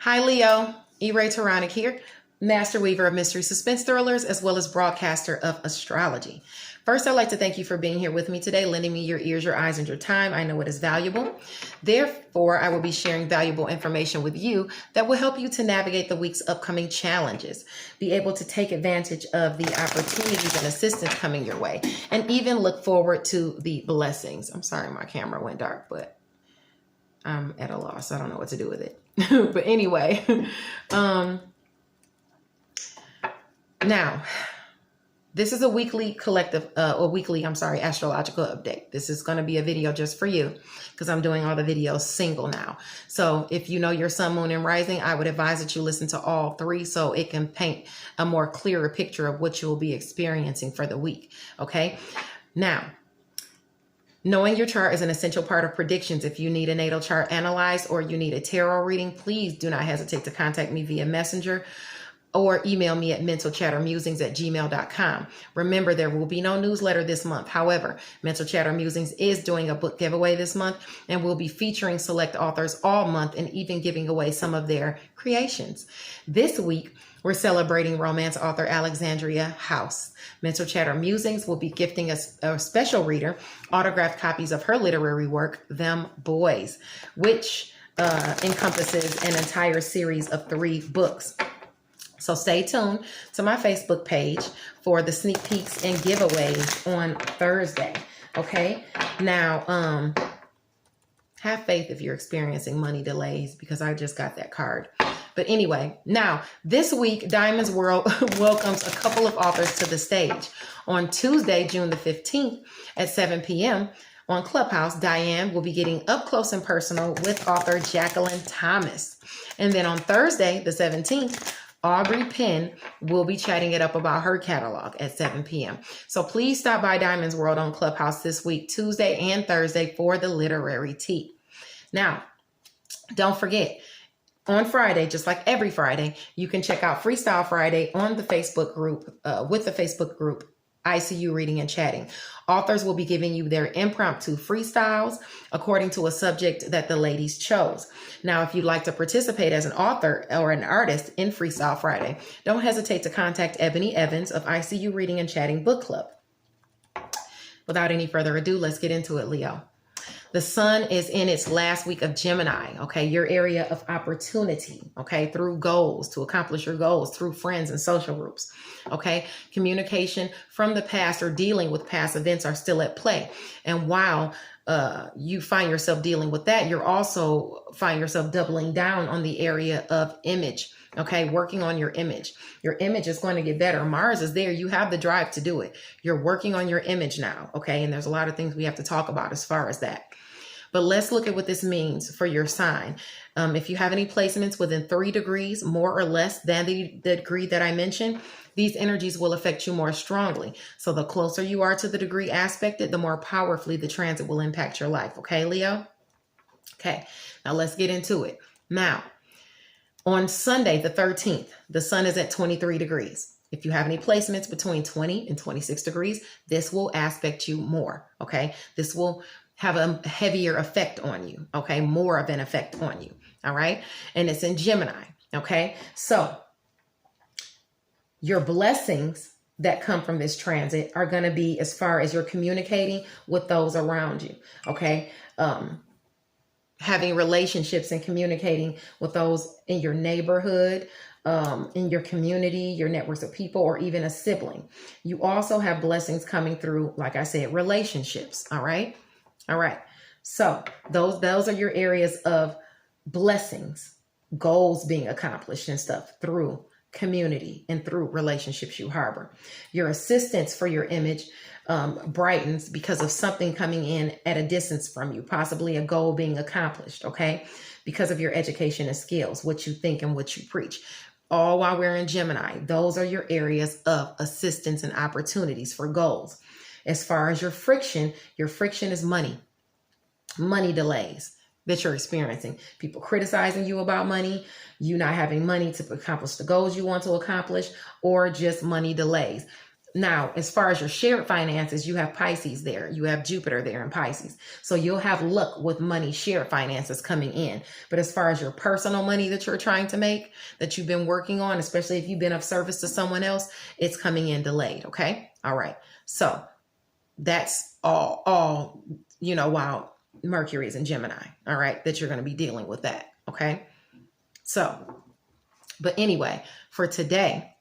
Hi, Leo. E-Ray Taronic here, master weaver of mystery suspense thrillers, as well as broadcaster of astrology. First, I'd like to thank you for being here with me today, lending me your ears, your eyes, and your time. I know it is valuable. Therefore, I will be sharing valuable information with you that will help you to navigate the week's upcoming challenges, be able to take advantage of the opportunities and assistance coming your way, and even look forward to the blessings. I'm sorry, my camera went dark, but I'm at a loss. I don't know what to do with it. But anyway, now this is a weekly astrological update. This is going to be a video just for you because I'm doing all the videos single now. So if you know your sun, moon, and rising, I would advise that you listen to all three so it can paint a more clearer picture of what you will be experiencing for the week. Okay. Now, knowing your chart is an essential part of predictions. If you need a natal chart analyzed or you need a tarot reading, please do not hesitate to contact me via Messenger or email me at mentalchattermusings@gmail.com. Remember, there will be no newsletter this month. However, Mental Chatter Musings is doing a book giveaway this month, and we'll be featuring select authors all month and even giving away some of their creations. This week, we're celebrating romance author Alexandria House. Mental Chatter Musings will be gifting us a special reader autographed copies of her literary work, Them Boys, which encompasses an entire series of 3 books. So stay tuned to my Facebook page for the sneak peeks and giveaways on Thursday. Okay. Now, have faith if you're experiencing money delays because I just got that card. But anyway, now this week, Diamonds World welcomes a couple of authors to the stage. On Tuesday, June the 15th at 7 p.m. on Clubhouse, Diane will be getting up close and personal with author Jacqueline Thomas. And then on Thursday, the 17th, Aubrey Penn will be chatting it up about her catalog at 7 p.m. So please stop by Diamonds World on Clubhouse this week, Tuesday and Thursday, for the literary tea. Now, don't forget, on Friday, just like every Friday, you can check out Freestyle Friday on the Facebook group, with the Facebook group, ICU Reading and Chatting. Authors will be giving you their impromptu freestyles according to a subject that the ladies chose. Now, if you'd like to participate as an author or an artist in Freestyle Friday, don't hesitate to contact Ebony Evans of ICU Reading and Chatting Book Club. Without any further ado, let's get into it, Leo. The sun is in its last week of Gemini, okay? Your area of opportunity, okay? Through goals, to accomplish your goals, through friends and social groups, okay? Communication from the past or dealing with past events are still at play. And while you find yourself dealing with that, you're also find yourself doubling down on the area of image, okay? Working on your image. Your image is going to get better. Mars is there. You have the drive to do it. You're working on your image now, okay? And there's a lot of things we have to talk about as far as that. But let's look at what this means for your sign. If you have any placements within 3 degrees, more or less than the degree that I mentioned, these energies will affect you more strongly. So the closer you are to the degree aspected, the more powerfully the transit will impact your life. Okay, Leo? Okay, now let's get into it. Now, on Sunday, the 13th, the sun is at 23 degrees. If you have any placements between 20 and 26 degrees, this will aspect you more. Okay, this will have a heavier effect on you, okay? More of an effect on you, all right? And it's in Gemini, okay? So your blessings that come from this transit are going to be as far as you're communicating with those around you, okay? Having relationships and communicating with those in your neighborhood, in your community, your networks of people, or even a sibling. You also have blessings coming through, like I said, relationships, all right? All right. So those are your areas of blessings, goals being accomplished and stuff through community and through relationships you harbor. Your assistance for your image brightens because of something coming in at a distance from you, possibly a goal being accomplished. Okay. Because of your education and skills, what you think and what you preach. All while we're in Gemini, those are your areas of assistance and opportunities for goals. As far as your friction is money delays that you're experiencing. People criticizing you about money, you not having money to accomplish the goals you want to accomplish, or just money delays. Now, as far as your shared finances, you have Pisces there. You have Jupiter there in Pisces. So you'll have luck with money shared finances coming in. But as far as your personal money that you're trying to make, that you've been working on, especially if you've been of service to someone else, it's coming in delayed. Okay. All right. So that's all, while Mercury is in Gemini. All right. That you're going to be dealing with that. Okay. So, but anyway, for today,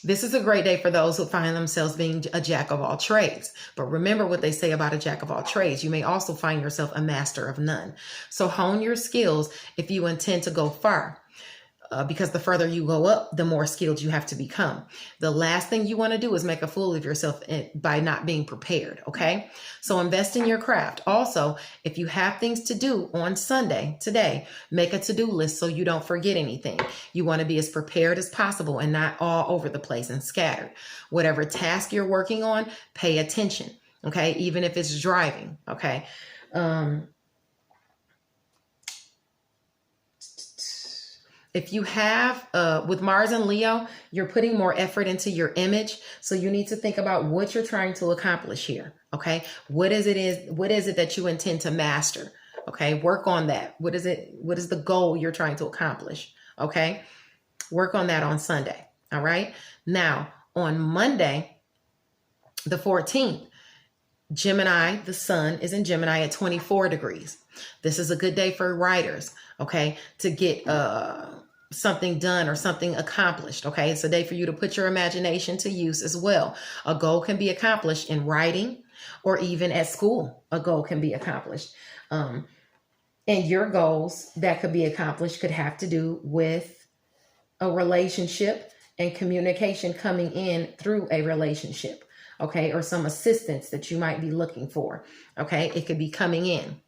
this is a great day for those who find themselves being a jack of all trades. But remember what they say about a jack of all trades. You may also find yourself a master of none. So hone your skills if you intend to go far. Because the further you go up, the more skilled you have to become. The last thing you want to do is make a fool of yourself by not being prepared. Okay. So invest in your craft. Also, if you have things to do on Sunday, today, make a to-do list so you don't forget anything. You want to be as prepared as possible and not all over the place and scattered. Whatever task you're working on, pay attention. Okay. Even if it's driving. Okay. If you have, with Mars and Leo, you're putting more effort into your image. So you need to think about what you're trying to accomplish here. Okay. What is it that you intend to master? Okay. Work on that. What is the goal you're trying to accomplish? Okay. Work on that on Sunday. All right. Now on Monday, the 14th, Gemini, the sun is in Gemini at 24 degrees. This is a good day for writers. Okay. To get, something done or something accomplished. Okay. It's a day for you to put your imagination to use as well. A goal can be accomplished in writing or even at school. A goal can be accomplished. And your goals that could be accomplished could have to do with a relationship and communication coming in through a relationship. Okay. Or some assistance that you might be looking for. Okay. It could be coming in.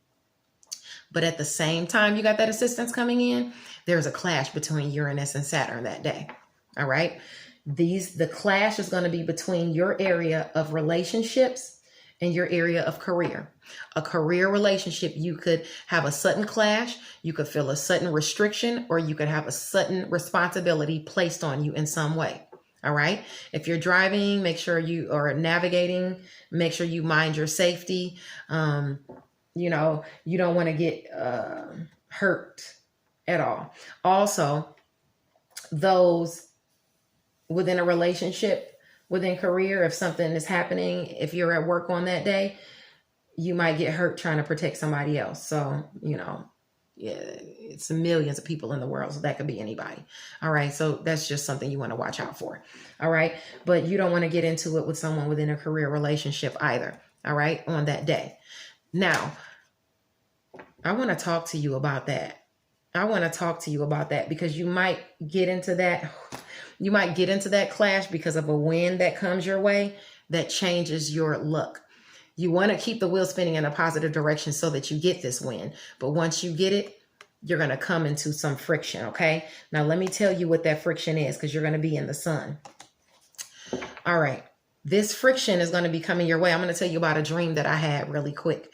But at the same time you got that assistance coming in, there's a clash between Uranus and Saturn that day. All right. The clash is going to be between your area of relationships and your area of career. A career relationship, you could have a sudden clash, you could feel a sudden restriction, or you could have a sudden responsibility placed on you in some way. All right. If you're driving, make sure you are navigating, make sure you mind your safety. You don't want to get hurt at all. Also, those within a relationship, within career, if something is happening, if you're at work on that day, you might get hurt trying to protect somebody else. So, it's millions of people in the world. So that could be anybody. All right. So that's just something you want to watch out for. All right. But you don't want to get into it with someone within a career relationship either. All right. On that day. Now, I want to talk to you about that. Because you might get into that. You might get into that clash because of a wind that comes your way that changes your luck. You want to keep the wheel spinning in a positive direction so that you get this win. But once you get it, you're going to come into some friction. Okay. Now let me tell you what that friction is, because you're going to be in the sun. All right. This friction is going to be coming your way. I'm going to tell you about a dream that I had really quick,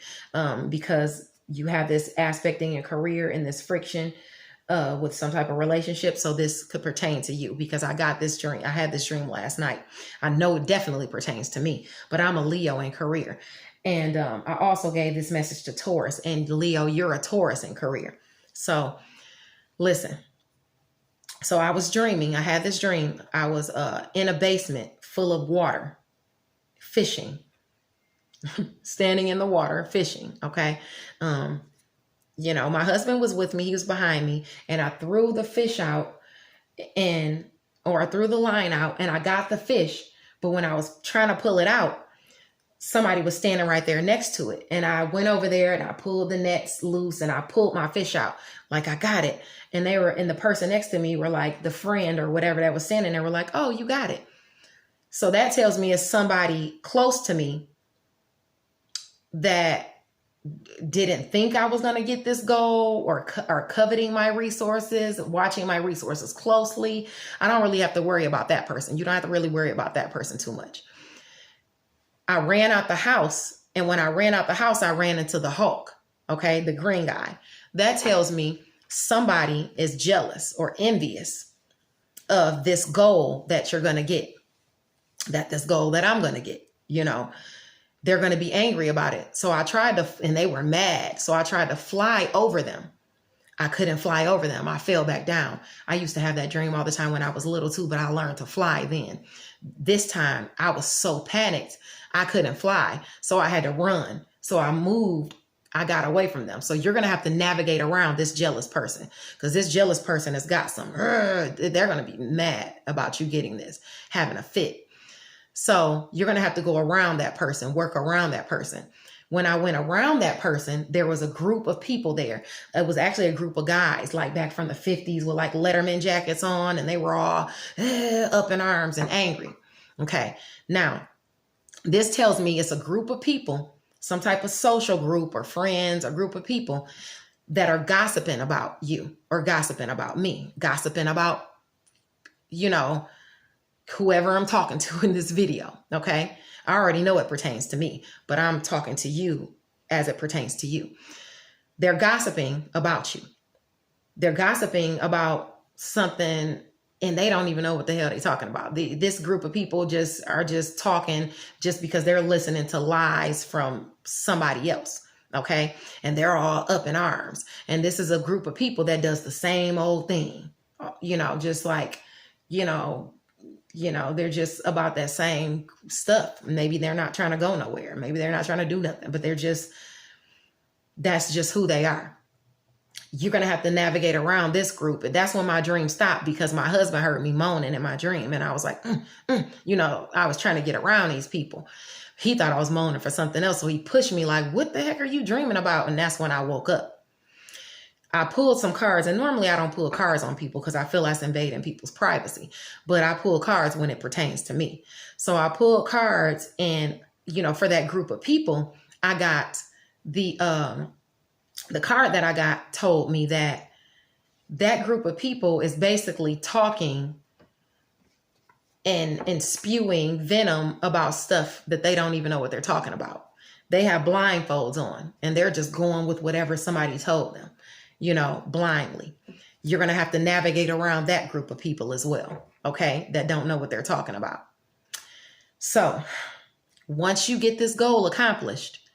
because you have this aspect in your career and this friction with some type of relationship. So this could pertain to you, because I got this dream. I had this dream last night. I know it definitely pertains to me, but I'm a Leo in career. And I also gave this message to Taurus, and Leo, you're a Taurus in career. So listen. So I was dreaming. I had this dream. I was in a basement full of water, fishing, standing in the water, fishing. Okay. My husband was with me. He was behind me, and I threw the fish out I threw the line out, and I got the fish. But when I was trying to pull it out, somebody was standing right there next to it. And I went over there and I pulled the nets loose and I pulled my fish out. Like, I got it. And the person next to me were like, the friend or whatever that was standing there were like, oh, you got it. So that tells me it's somebody close to me that didn't think I was going to get this goal, or coveting my resources, watching my resources closely. I don't really have to worry about that person. You don't have to really worry about that person too much. I ran out the house, and when I ran out the house, I ran into the Hulk. Okay. The green guy. That tells me somebody is jealous or envious of this goal that you're going to get. that this goal that I'm going to get, they're going to be angry about it. So I tried to, and they were mad. So I tried to fly over them. I couldn't fly over them. I fell back down. I used to have that dream all the time when I was little too, but I learned to fly then. This time I was so panicked, I couldn't fly. So I had to run. So I moved. I got away from them. So you're going to have to navigate around this jealous person, because this jealous person has got some, they're going to be mad about you getting this, having a fit. So you're going to have to go around that person, work around that person. When I went around that person, there was a group of people there. It was actually a group of guys like back from the 50s with like Letterman jackets on, and they were all up in arms and angry. Okay. Now, this tells me it's a group of people, some type of social group or friends, a group of people that are gossiping about you or gossiping about me, gossiping about, whoever I'm talking to in this video. Okay. I already know it pertains to me, but I'm talking to you as it pertains to you. They're gossiping about you. They're gossiping about something, and they don't even know what the hell they're talking about. This group of people are just talking just because they're listening to lies from somebody else. Okay. And they're all up in arms. And this is a group of people that does the same old thing, just like, they're just about that same stuff. Maybe they're not trying to go nowhere. Maybe they're not trying to do nothing, but that's just who they are. You're going to have to navigate around this group. And that's when my dream stopped, because my husband heard me moaning in my dream. And I was like, I was trying to get around these people. He thought I was moaning for something else. So he pushed me like, what the heck are you dreaming about? And that's when I woke up. I pulled some cards, and normally I don't pull cards on people because I feel that's invading people's privacy, but I pull cards when it pertains to me. So I pulled cards, and, for that group of people, I got the card that I got told me that group of people is basically talking and spewing venom about stuff that they don't even know what they're talking about. They have blindfolds on, and they're just going with whatever somebody told them. Blindly. You're going to have to navigate around that group of people as well, okay, that don't know what they're talking about. So once you get this goal accomplished,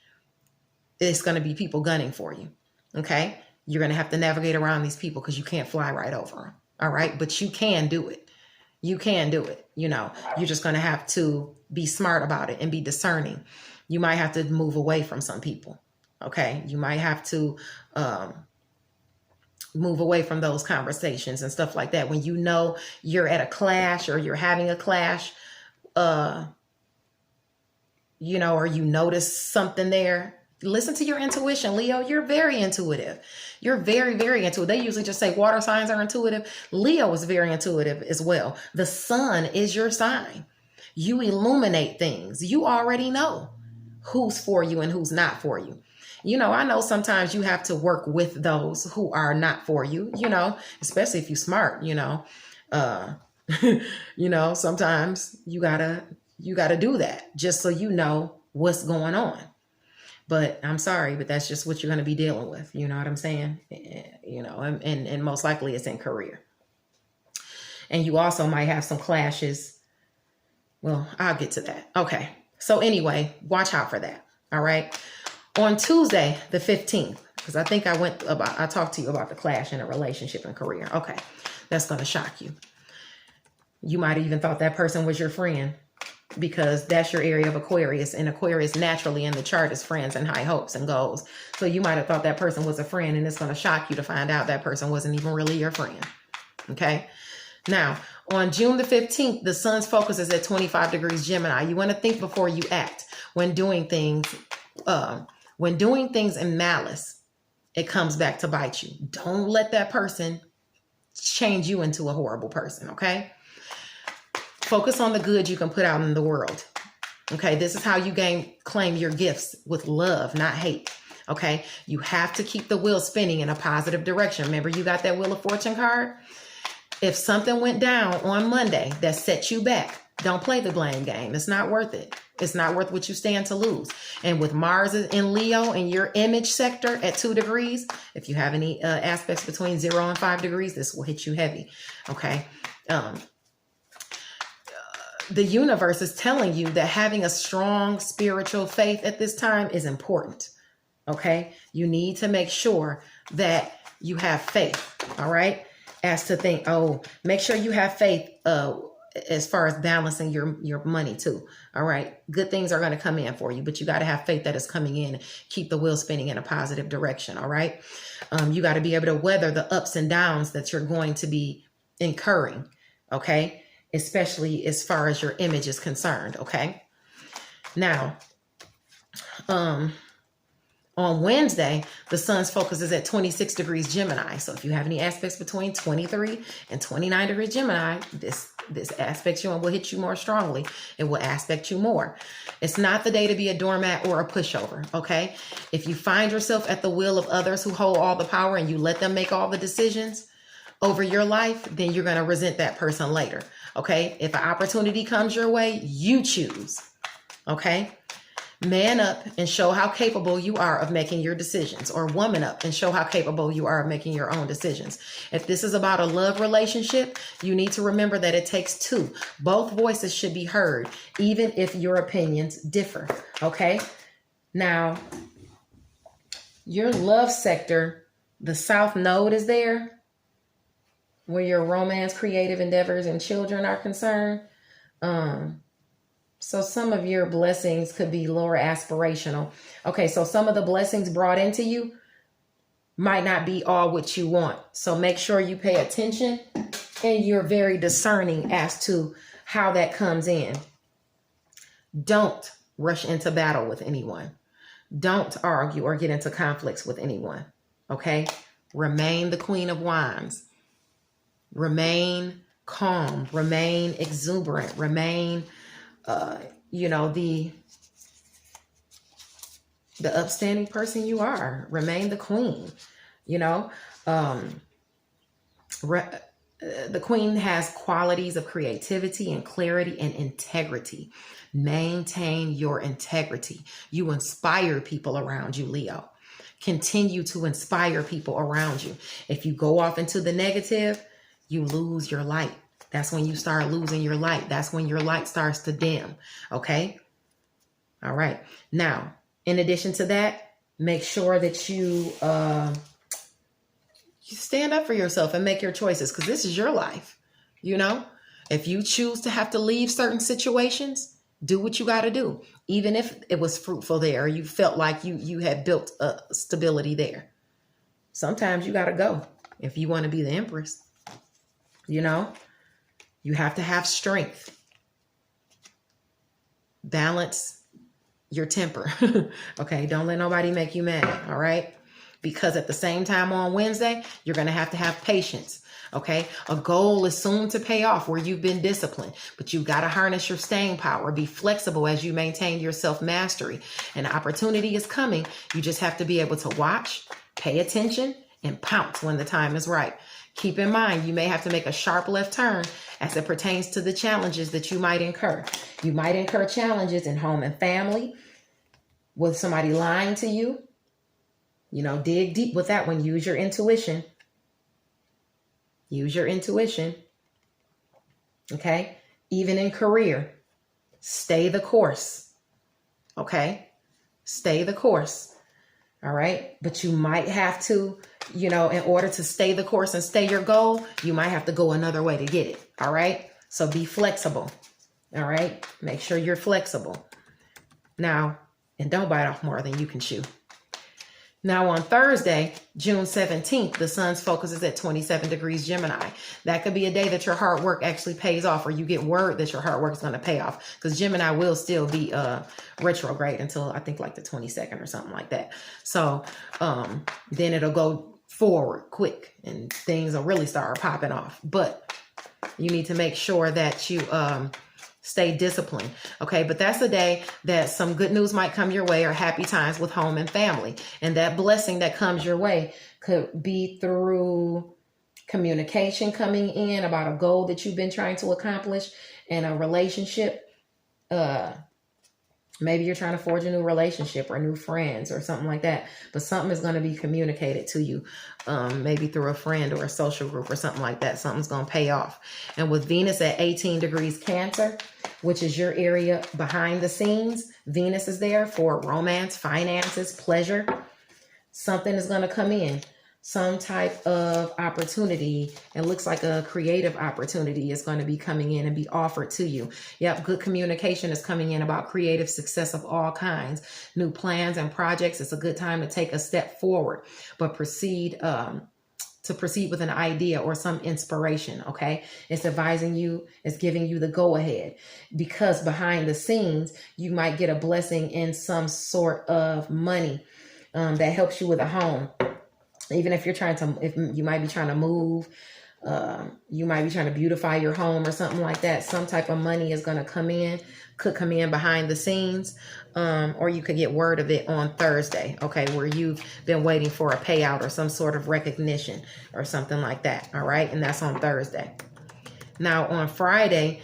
it's going to be people gunning for you, okay? You're going to have to navigate around these people because you can't fly right over them, all right? But you can do it. You can do it, You're just going to have to be smart about it and be discerning. You might have to move away from some people, okay? You might have to move away from those conversations and stuff like that. When you're at a clash or you're having a clash, or you notice something there, listen to your intuition, Leo. You're very intuitive. You're very, very intuitive. They usually just say water signs are intuitive. Leo is very intuitive as well. The sun is your sign. You illuminate things. You already know who's for you and who's not for you. I know sometimes you have to work with those who are not for you, especially if you're smart, sometimes you gotta do that just so you know what's going on. But I'm sorry, but that's just what you're going to be dealing with. You know what I'm saying? And most likely it's in career. And you also might have some clashes. Well, I'll get to that. Okay. So anyway, watch out for that. All right. On Tuesday, the 15th, because I think I talked to you about the clash in a relationship and career. Okay. That's going to shock you. You might have even thought that person was your friend, because that's your area of Aquarius, and Aquarius naturally in the chart is friends and high hopes and goals. So you might have thought that person was a friend, and it's going to shock you to find out that person wasn't even really your friend. Okay. Now, on June the 15th, the sun's focus is at 25 degrees Gemini. You want to think before you act. When doing things in malice, it comes back to bite you. Don't let that person change you into a horrible person. Okay. Focus on the good you can put out in the world. Okay. This is how you claim your gifts, with love, not hate. Okay. You have to keep the wheel spinning in a positive direction. Remember, you got that Wheel of Fortune card. If something went down on Monday that set you back, don't play the blame game. It's not worth it. It's not worth what you stand to lose. And with Mars in Leo in your image sector at 2 degrees, if you have any aspects between 0 and 5 degrees, this will hit you heavy. Okay. the universe is telling you that having a strong spiritual faith at this time is important. Okay. You need to make sure that you have faith. All right. As to think, make sure you have faith, as far as balancing your money too. All right. Good things are going to come in for you, but you got to have faith that it's coming in. Keep the wheel spinning in a positive direction. All right. You got to be able to weather the ups and downs that you're going to be incurring. Okay. Especially as far as your image is concerned. Okay. Now, on Wednesday, the sun's focus is at 26 degrees Gemini. So if you have any aspects between 23 and 29 degrees Gemini, this aspects you and will hit you more strongly. It will aspect you more. It's not the day to be a doormat or a pushover. Okay. If you find yourself at the will of others who hold all the power and you let them make all the decisions over your life, then you're going to resent that person later. Okay. If an opportunity comes your way, you choose. Okay. Man up and show how capable you are of making your decisions, or woman up and show how capable you are of making your own decisions. If this is about a love relationship, you need to remember that it takes two. Both voices should be heard, even if your opinions differ. Okay. Now, your love sector, the South Node is there, where your romance, creative endeavors, and children are concerned. So some of your blessings could be lower aspirational. Okay, so some of the blessings brought into you might not be all what you want. So make sure you pay attention and you're very discerning as to how that comes in. Don't rush into battle with anyone. Don't argue or get into conflicts with anyone. Okay? Remain the Queen of Wands. Remain calm. Remain exuberant. Remain the upstanding person you are. Remain the queen. The queen has qualities of creativity and clarity and integrity. Maintain your integrity. You inspire people around you, Leo. Continue to inspire people around you. If you go off into the negative, you lose your light. That's when you start losing your light. That's when your light starts to dim. Okay. All right. Now, in addition to that, make sure that you stand up for yourself and make your choices, because this is your life. If you choose to have to leave certain situations, do what you got to do. Even if it was fruitful there, you felt like you had built a stability there. Sometimes you got to go if you want to be the empress. You have to have strength. Balance your temper. Okay. Don't let nobody make you mad. All right. Because at the same time on Wednesday, you're going to have patience. Okay. A goal is soon to pay off where you've been disciplined, but you've got to harness your staying power. Be flexible as you maintain your self-mastery. An opportunity is coming. You just have to be able to watch, pay attention, and pounce when the time is right. Keep in mind, you may have to make a sharp left turn as it pertains to the challenges that you might incur. You might incur challenges in home and family, with somebody lying to you. Dig deep with that one. Use your intuition. Use your intuition. Okay? Even in career, stay the course. Okay? Stay the course. All right? But you might have to, in order to stay the course and stay your goal, you might have to go another way to get it. All right? So be flexible. All right? Make sure you're flexible. Now, and don't bite off more than you can chew. Now on Thursday, June 17th, the sun's focus is at 27 degrees Gemini. That could be a day that your hard work actually pays off, or you get word that your hard work is going to pay off, because Gemini will still be retrograde until I think like the 22nd or something like that. So then it'll go forward quick and things will really start popping off. But you need to make sure that you stay disciplined. Okay. But that's a day that some good news might come your way, or happy times with home and family. And that blessing that comes your way could be through communication coming in about a goal that you've been trying to accomplish, and a relationship Maybe you're trying to forge a new relationship or new friends or something like that. But something is going to be communicated to you, maybe through a friend or a social group or something like that. Something's going to pay off. And with Venus at 18 degrees Cancer, which is your area behind the scenes, Venus is there for romance, finances, pleasure. Something is going to come in. Some type of opportunity. It looks like a creative opportunity is going to be coming in and be offered to you. Yep, good communication is coming in about creative success of all kinds. New plans and projects. It's a good time to take a step forward, but proceed with an idea or some inspiration, okay? It's advising you, it's giving you the go-ahead, because behind the scenes, you might get a blessing in some sort of money that helps you with a home. Even if if you might be trying to move, you might be trying to beautify your home or something like that. Some type of money is going to could come in behind the scenes, or you could get word of it on Thursday, okay, where you've been waiting for a payout or some sort of recognition or something like that, all right? And that's on Thursday. Now, on Friday,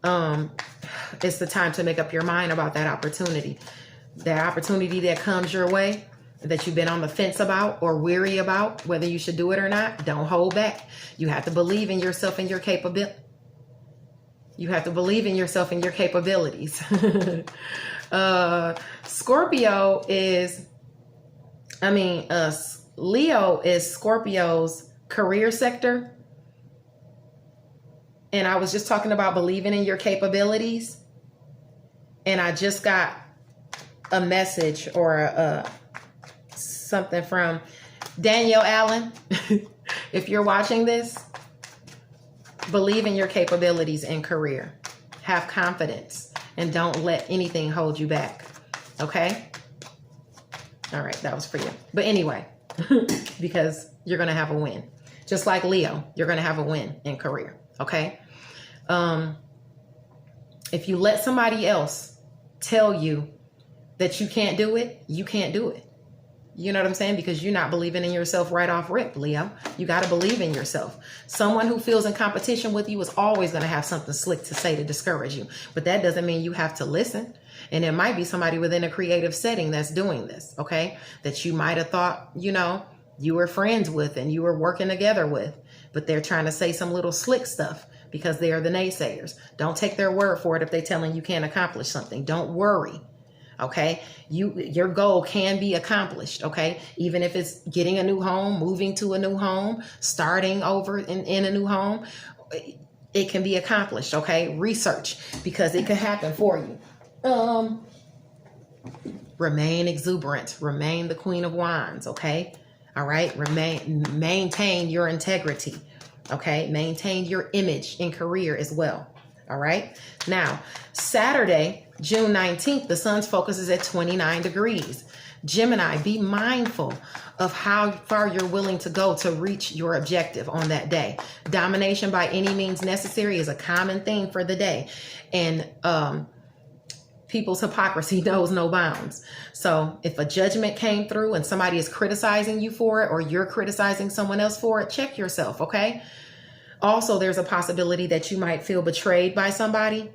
it's the time to make up your mind about that opportunity. That opportunity that comes your way, that you've been on the fence about or weary about, whether you should do it or not, don't hold back. You have to believe in yourself and your capability. You have to believe in yourself and your capabilities. Scorpio is, Leo is Scorpio's career sector. And I was just talking about believing in your capabilities. And I just got a message or something from Danielle Allen. If you're watching this, believe in your capabilities and career. Have confidence and don't let anything hold you back. Okay? All right, that was for you. But anyway, because you're going to have a win. Just like Leo, you're going to have a win in career. Okay? If you let somebody else tell you that you can't do it, you can't do it. You know what I'm saying? Because you're not believing in yourself right off rip, Leo. You got to believe in yourself. Someone who feels in competition with you is always going to have something slick to say to discourage you. But that doesn't mean you have to listen. And it might be somebody within a creative setting that's doing this, okay? That you might have thought, you were friends with and you were working together with. But they're trying to say some little slick stuff because they are the naysayers. Don't take their word for it if they're telling you can't accomplish something. Don't worry. Okay, your goal can be accomplished. Okay, even if it's getting a new home, moving to a new home, starting over in a new home, it can be accomplished. Okay, research, because it can happen for you. Remain exuberant. Remain the Queen of Wands. Okay, all right. Maintain your integrity. Okay, maintain your image in career as well. All right. Now, Saturday, June 19th, the sun's focus is at 29 degrees. Gemini, be mindful of how far you're willing to go to reach your objective on that day. Domination by any means necessary is a common theme for the day. And people's hypocrisy knows no bounds. So if a judgment came through and somebody is criticizing you for it, or you're criticizing someone else for it, check yourself, okay? Also, there's a possibility that you might feel betrayed by somebody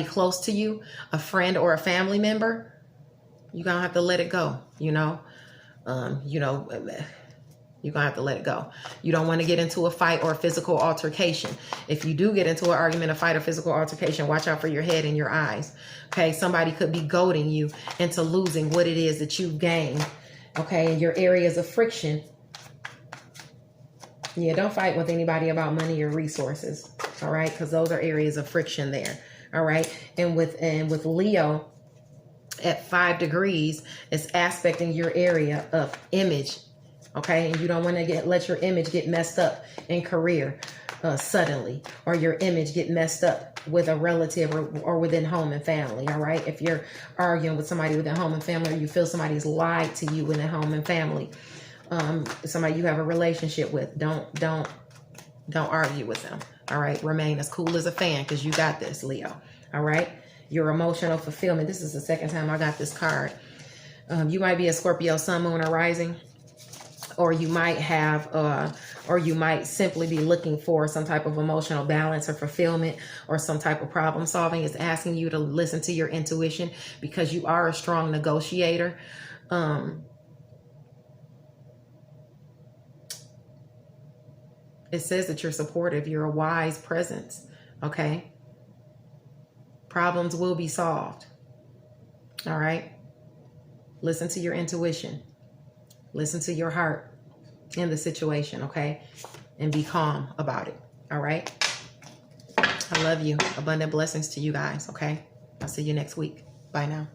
close to you, a friend or a family member. You're going to have to let it go, you're going to have to let it go. You don't want to get into a fight or a physical altercation. If you do get into an argument, a fight, or physical altercation, watch out for your head and your eyes. Okay, somebody could be goading you into losing what it is that you've gained. Okay, in your areas of friction. Yeah, don't fight with anybody about money or resources. All right, because those are areas of friction there. All right, and with Leo at 5 degrees, it's aspecting your area of image. Okay, and you don't want to let your image get messed up in career suddenly, or your image get messed up with a relative or within home and family. All right, if you're arguing with somebody within home and family, or you feel somebody's lied to you within home and family, somebody you have a relationship with, don't argue with them. All right, remain as cool as a fan, because you got this, Leo. All right, your emotional fulfillment. This is the second time I got this card. You might be a Scorpio sun, moon, or rising, or you might have or you might simply be looking for some type of emotional balance or fulfillment or some type of problem solving. It's asking you to listen to your intuition because you are a strong negotiator. It says that you're supportive. You're a wise presence. Okay. Problems will be solved. All right. Listen to your intuition. Listen to your heart in the situation. Okay. And be calm about it. All right. I love you. Abundant blessings to you guys. Okay. I'll see you next week. Bye now.